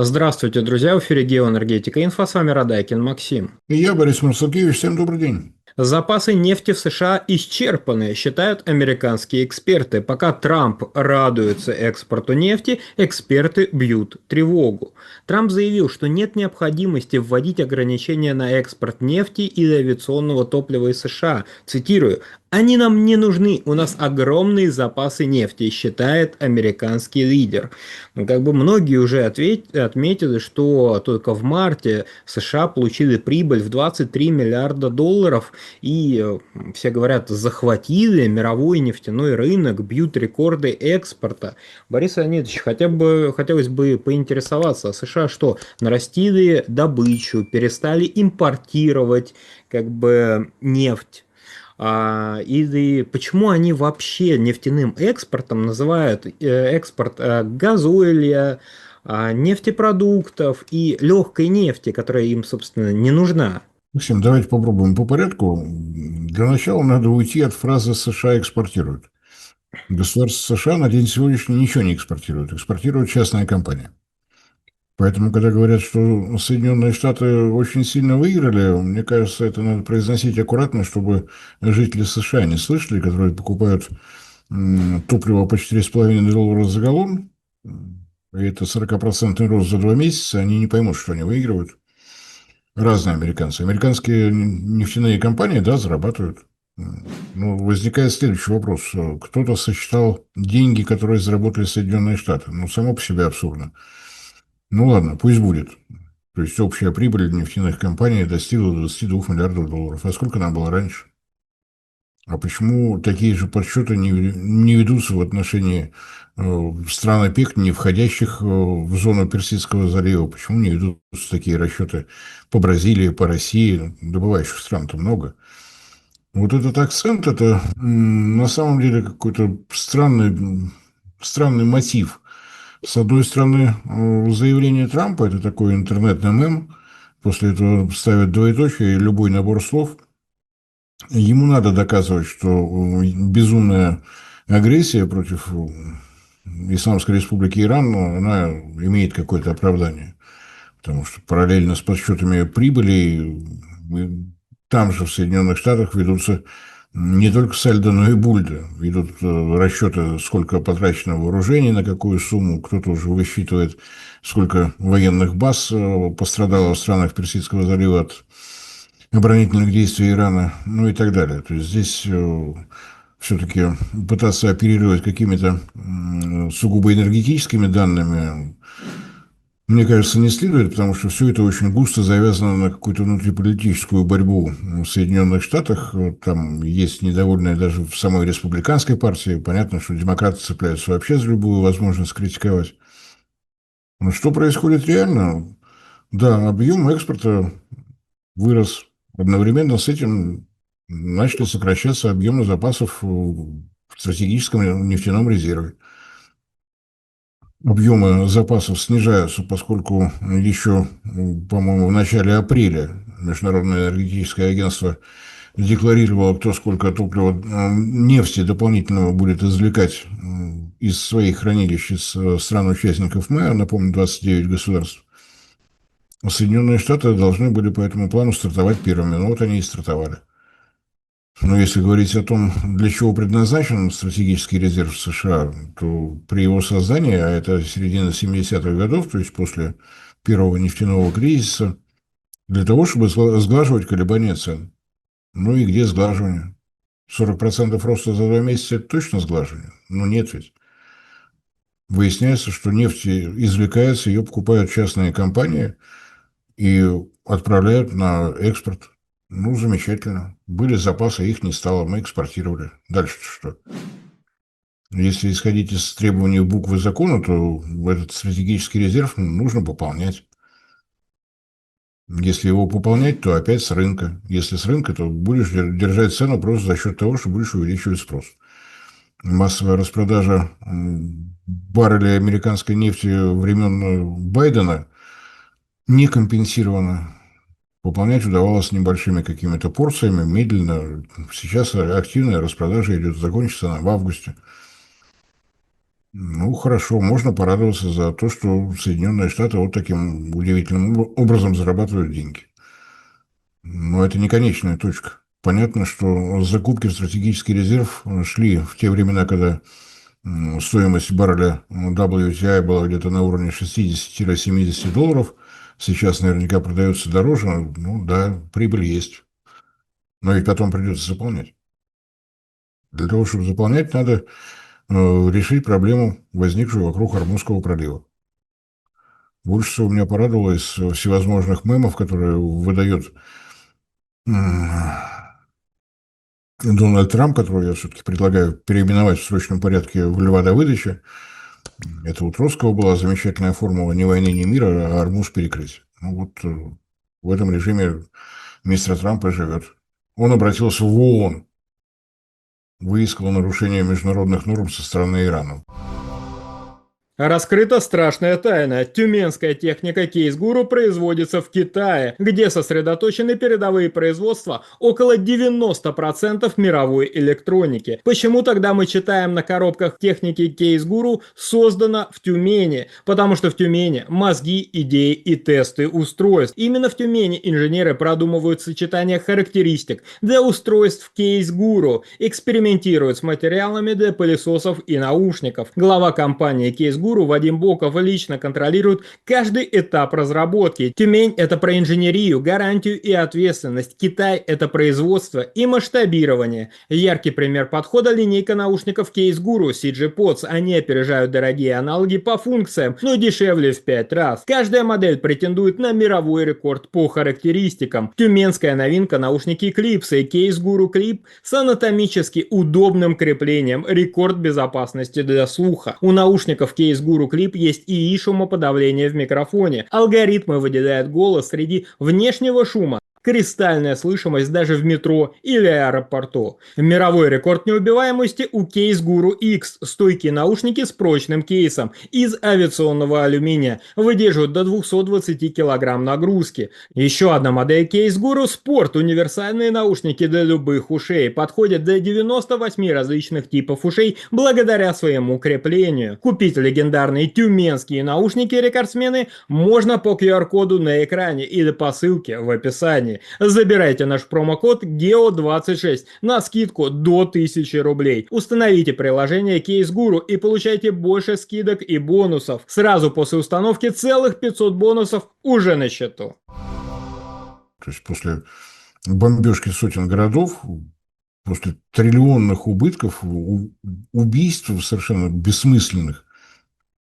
Здравствуйте, друзья! В эфире Геоэнергетика Инфо. С вами Радайкин Максим. И я, Борис Марсукевич, всем добрый день. Запасы нефти в США исчерпаны, считают американские эксперты. Пока Трамп радуется экспорту нефти, эксперты бьют тревогу. Трамп заявил, что нет необходимости вводить ограничения на экспорт нефти и авиационного топлива из США. Цитирую: «Они нам не нужны, у нас огромные запасы нефти», считает американский лидер. Многие уже отметили, что только в марте США получили прибыль в 23 миллиарда долларов, и все говорят, захватили мировой нефтяной рынок, бьют рекорды экспорта. Борис Леонидович, хотелось бы поинтересоваться, а США что, нарастили добычу, перестали импортировать нефть? Или почему они вообще нефтяным экспортом называют экспорт газоиля, нефтепродуктов и легкой нефти, которая им, собственно, не нужна? Максим, давайте попробуем по порядку. Для начала надо уйти от фразы «США экспортируют». Государство США на день сегодняшний ничего не экспортирует. Экспортирует частная компания. Поэтому, когда говорят, что Соединенные Штаты очень сильно выиграли, мне кажется, это надо произносить аккуратно, чтобы жители США не слышали, которые покупают топливо по 4,5 доллара за галлон, и это 40% рост за 2 месяца, они не поймут, что они выигрывают. Разные американцы. Американские нефтяные компании, да, зарабатывают. Ну, возникает следующий вопрос. Кто-то сосчитал деньги, которые заработали Соединенные Штаты. Ну, само по себе абсурдно. Ну, ладно, пусть будет. То есть, общая прибыль нефтяных компаний достигла 22 миллиардов долларов. А сколько она была раньше? А почему такие же подсчеты не ведутся в отношении стран ОПЕК, не входящих в зону Персидского залива? Почему не ведутся такие расчеты по Бразилии, по России? Добывающих стран-то много. Вот этот акцент, это на самом деле какой-то странный мотив. С одной стороны, заявление Трампа – это такой интернетный мем. После этого ставят двоеточие и любой набор слов. Ему надо доказывать, что безумная агрессия против Исламской Республики Иран, она имеет какое-то оправдание. Потому что параллельно с подсчетами прибыли там же, в Соединенных Штатах, ведутся не только сальдо, но и бульдо. Ведут расчеты, сколько потрачено вооружений, на какую сумму. Кто-то уже высчитывает, сколько военных баз пострадало в странах Персидского залива от оборонительных действий Ирана, ну и так далее. То есть здесь все-таки пытаться оперировать какими-то сугубо энергетическими данными, мне кажется, не следует, потому что все это очень густо завязано на какую-то внутриполитическую борьбу в Соединенных Штатах. Там есть недовольные даже в самой республиканской партии. Понятно, что демократы цепляются вообще за любую возможность критиковать. Но что происходит реально? Да, объем экспорта вырос. Одновременно с этим начали сокращаться объемы запасов в стратегическом нефтяном резерве. Объемы запасов снижаются, поскольку еще, по-моему, в начале апреля Международное энергетическое агентство декларировало, кто сколько топлива, нефти дополнительного будет извлекать из своих хранилищ из стран-участников МЭА, напомню, 29 государств. Соединенные Штаты должны были по этому плану стартовать первыми, но вот они и стартовали. Но если говорить о том, для чего предназначен стратегический резерв США, то при его создании, а это середина 70-х годов, то есть после первого нефтяного кризиса, для того, чтобы сглаживать колебания цен. Ну и где сглаживание? 40% роста за 2 месяца – это точно сглаживание? Ну нет ведь. Выясняется, что нефть извлекается, ее покупают частные компании и отправляют на экспорт. Ну, замечательно. Были запасы, их не стало, мы экспортировали. Дальше что? Если исходить из требований буквы закона, то этот стратегический резерв нужно пополнять. Если его пополнять, то опять с рынка. Если с рынка, то будешь держать цену просто за счет того, что будешь увеличивать спрос. Массовая распродажа баррелей американской нефти времен Байдена не компенсирована. Пополнять удавалось небольшими какими-то порциями, медленно. Сейчас активная распродажа идет, закончится она в августе. Ну, хорошо, можно порадоваться за то, что Соединенные Штаты вот таким удивительным образом зарабатывают деньги. Но это не конечная точка. Понятно, что закупки в стратегический резерв шли в те времена, когда стоимость барреля WTI была где-то на уровне 60-70 долларов. Сейчас наверняка продается дороже. Ну да, прибыль есть. Но ведь потом придется заполнять. Для того, чтобы заполнять, надо решить проблему, возникшую вокруг Ормузского пролива. Больше всего меня порадовало из всевозможных мемов, которые выдает Дональд Трамп, которого я все-таки предлагаю переименовать в срочном порядке в Льва Давыдовича. Это у Троцкого была замечательная формула «ни войны, ни мира, а Армуз перекрыть». Ну вот в этом режиме мистер Трамп и живет. Он обратился в ООН, выискал нарушение международных норм со стороны Ирана. Раскрыта страшная тайна. Тюменская техника Кейс-Гуру производится в Китае, где сосредоточены передовые производства около 90% мировой электроники. Почему тогда мы читаем на коробках техники Кейс-Гуру «создано в Тюмени»? Потому что в Тюмени мозги, идеи и тесты устройств. Именно в Тюмени инженеры продумывают сочетание характеристик для устройств Кейс-Гуру, экспериментируют с материалами для пылесосов и наушников. Глава компании Кейс-Гуру Вадим Боков лично контролирует каждый этап разработки. Тюмень – это про инженерию, гарантию и ответственность. Китай – это производство и масштабирование. Яркий пример подхода – линейка наушников Кейс-Гуру CG Pods. Они опережают дорогие аналоги по функциям, но дешевле в 5 раз. Каждая модель претендует на мировой рекорд по характеристикам. Тюменская новинка – наушники Eclipse и Кейс-Гуру Clip с анатомически удобным креплением. Рекорд безопасности для слуха. У наушников Кейс Guru Clip есть ИИ шумоподавление в микрофоне. Алгоритмы выделяют голос среди внешнего шума. Кристальная слышимость даже в метро или аэропорту. Мировой рекорд неубиваемости у Case Guru X. Стойкие наушники с прочным кейсом из авиационного алюминия. Выдерживают до 220 кг нагрузки. Еще одна модель Case Guru Sport. Универсальные наушники для любых ушей. Подходят для 98 различных типов ушей благодаря своему креплению. Купить легендарные тюменские наушники-рекордсмены можно по QR-коду на экране или по ссылке в описании. Забирайте наш промокод GEO26 на скидку до 1000 рублей. Установите приложение Case Guru и получайте больше скидок и бонусов. Сразу после установки целых 500 бонусов уже на счету. То есть после бомбежки сотен городов, после триллионных убытков, убийств совершенно бессмысленных,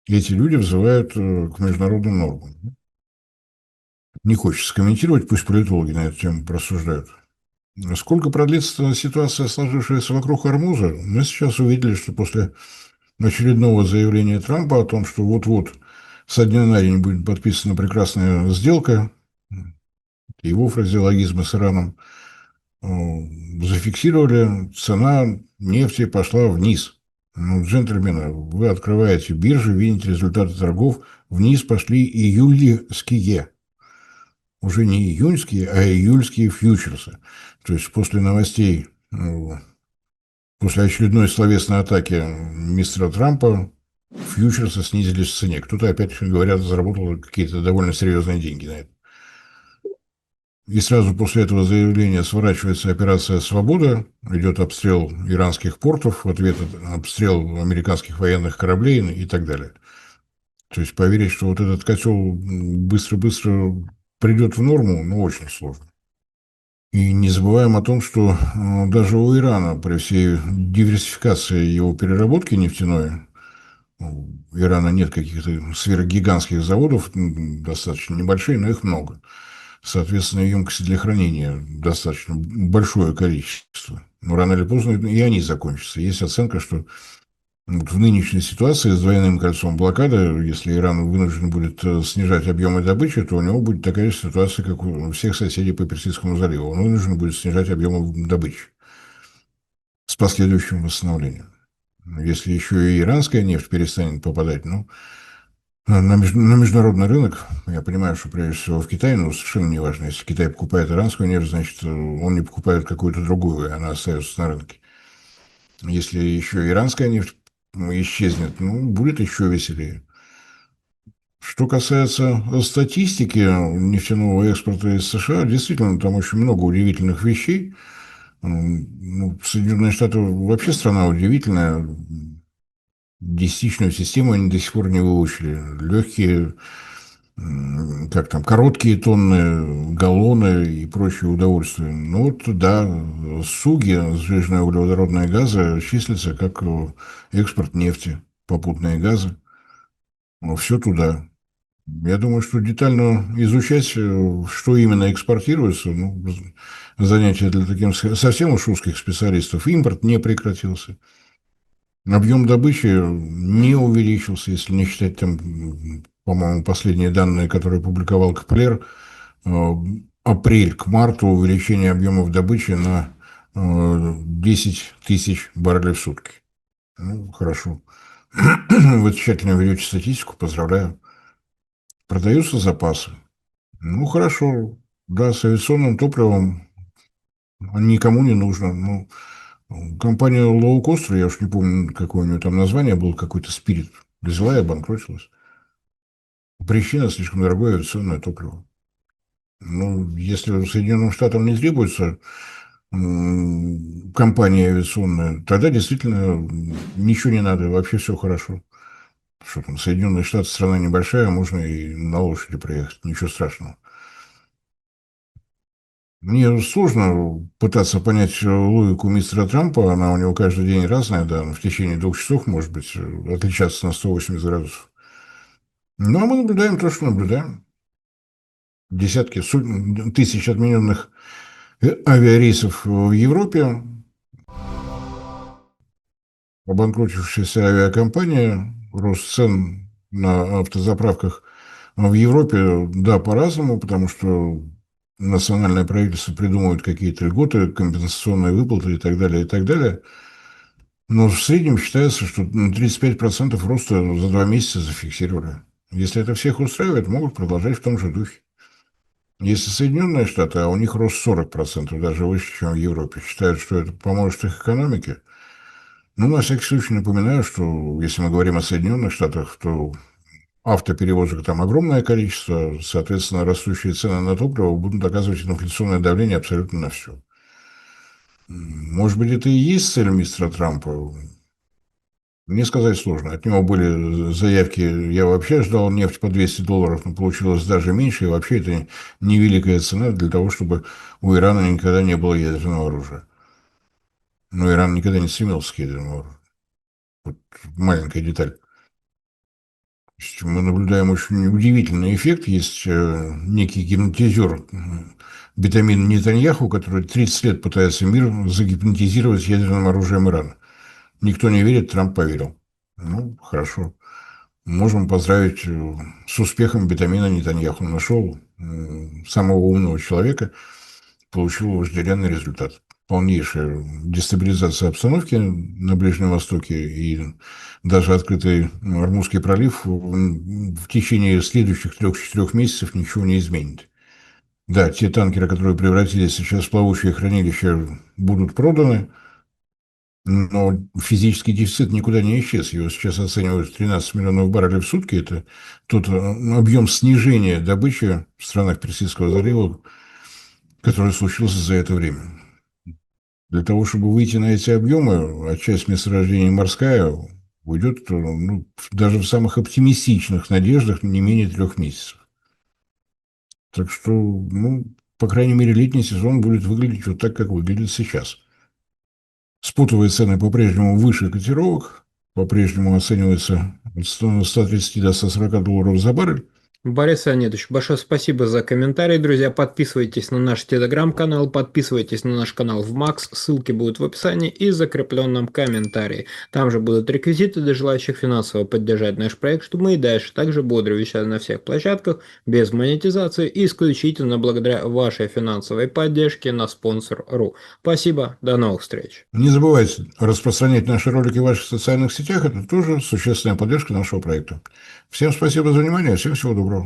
эти люди взывают к международным нормам. Не хочется комментировать, пусть политологи на эту тему просуждают. Сколько продлится ситуация, сложившаяся вокруг Ормуза, мы сейчас увидели, что после очередного заявления Трампа о том, что вот-вот со дня на день будет подписана прекрасная сделка, его фразеологизмы с Ираном, зафиксировали, цена нефти пошла вниз. Ну, джентльмены, вы открываете биржи, видите результаты торгов, вниз пошли июльские. Уже не июньские, а июльские фьючерсы. То есть после новостей, после очередной словесной атаки мистера Трампа, фьючерсы снизились в цене. Кто-то, опять говорят, заработал какие-то довольно серьезные деньги на это. И сразу после этого заявления сворачивается операция «Свобода», идет обстрел иранских портов, в ответ обстрел американских военных кораблей и так далее. То есть поверить, что вот этот котел быстро-быстро придет в норму, ну, очень сложно. И не забываем о том, что даже у Ирана при всей диверсификации его переработки нефтяной, у Ирана нет каких-то сверхгигантских заводов, достаточно небольшие, но их много. Соответственно, емкости для хранения достаточно большое количество. Но рано или поздно и они закончатся. Есть оценка, что вот в нынешней ситуации с двойным кольцом блокады, если Иран вынужден будет снижать объемы добычи, то у него будет такая же ситуация, как у всех соседей по Персидскому заливу. Он вынужден будет снижать объемы добычи с последующим восстановлением. Если еще и иранская нефть перестанет попадать, ну, на международный рынок, я понимаю, что прежде всего в Китае, но совершенно не важно. Если Китай покупает иранскую нефть, значит, он не покупает какую-то другую, и она остается на рынке. Если еще иранская нефть исчезнет, ну, будет еще веселее. Что касается статистики нефтяного экспорта из США, действительно, там очень много удивительных вещей. Ну, Соединенные Штаты вообще страна удивительная. Десятичную систему они до сих пор не выучили. Легкие, как там, короткие тонны, галлоны и прочие удовольствия. Ну вот, да, СУГИ, сжиженные углеводородные газы, числятся как экспорт нефти, попутные газы. Все туда. Я думаю, что детально изучать, что именно экспортируется, ну, занятие для таких совсем уж узких специалистов. Импорт не прекратился. Объем добычи не увеличился, если не считать там, по-моему, последние данные, которые публиковал Каплер, апрель к марту увеличение объемов добычи на 10 тысяч баррелей в сутки. Ну, хорошо. Вы тщательно ведете статистику, поздравляю. Продаются запасы. Ну, хорошо. Да, с авиационным топливом никому не нужно. Ну, компания Low Cost, я уж не помню, какое у нее там название было, какой-то спирит, взяла и обанкротилась. Причина — слишком дорогое авиационное топливо. Ну, если Соединенным Штатам не требуется компания авиационная, тогда действительно ничего не надо, вообще все хорошо. Что там, Соединенные Штаты страна небольшая, можно и на лошади проехать, ничего страшного. Мне сложно пытаться понять логику мистера Трампа, она у него каждый день разная, да, в течение 2 часов может быть отличаться на 180 градусов. Ну, а мы наблюдаем то, что наблюдаем. Десятки, тысяч отмененных авиарейсов в Европе, обанкротившаяся авиакомпания, рост цен на автозаправках в Европе, да, по-разному, потому что национальное правительство придумывает какие-то льготы, компенсационные выплаты и так далее, и так далее. Но в среднем считается, что 35% роста за 2 месяца зафиксировали. Если это всех устраивает, могут продолжать в том же духе. Если Соединенные Штаты, а у них рост 40%, даже выше, чем в Европе, считают, что это поможет их экономике, ну, на всякий случай напоминаю, что если мы говорим о Соединенных Штатах, то автоперевозок там огромное количество, соответственно, растущие цены на топливо будут оказывать инфляционное давление абсолютно на все. Может быть, это и есть цель мистера Трампа? Мне сказать сложно. От него были заявки, я вообще ждал нефть по $200, но получилось даже меньше, и вообще это невеликая цена для того, чтобы у Ирана никогда не было ядерного оружия. Но Иран никогда не стремился к ядерному оружию. Вот маленькая деталь. То есть мы наблюдаем очень удивительный эффект. Есть некий гипнотизер Бетамин Нетаньяху, который 30 лет пытается мир загипнотизировать ядерным оружием Ирана. Никто не верит, Трамп поверил. Ну, хорошо. Можем поздравить с успехом Бетамина Нетаньяху. Нашел самого умного человека, получил вожделенный результат. Полнейшая дестабилизация обстановки на Ближнем Востоке и даже открытый Ормузский пролив в течение следующих 3-4 месяцев ничего не изменит. Да, те танкеры, которые превратились сейчас в плавучие хранилища, будут проданы, но физический дефицит никуда не исчез. Его сейчас оценивают в 13 миллионов баррелей в сутки. Это тот объем снижения добычи в странах Персидского залива, который случился за это время. Для того, чтобы выйти на эти объемы, а часть месторождений морская уйдет, ну, даже в самых оптимистичных надеждах не менее 3 месяцев. Так что, ну, по крайней мере, летний сезон будет выглядеть вот так, как выглядит сейчас. Спотовые цены по-прежнему выше котировок, по-прежнему оцениваются от 130 до $140 за баррель. Борис Леонидович, большое спасибо за комментарий, друзья. Подписывайтесь на наш телеграм-канал, подписывайтесь на наш канал в Макс, ссылки будут в описании и закрепленном комментарии. Там же будут реквизиты для желающих финансово поддержать наш проект, чтобы мы и дальше также бодро вещали на всех площадках, без монетизации и исключительно благодаря вашей финансовой поддержке на спонсор.ру. Спасибо, до новых встреч. Не забывайте распространять наши ролики в ваших социальных сетях, это тоже существенная поддержка нашего проекта. Всем спасибо за внимание, всем всего доброго.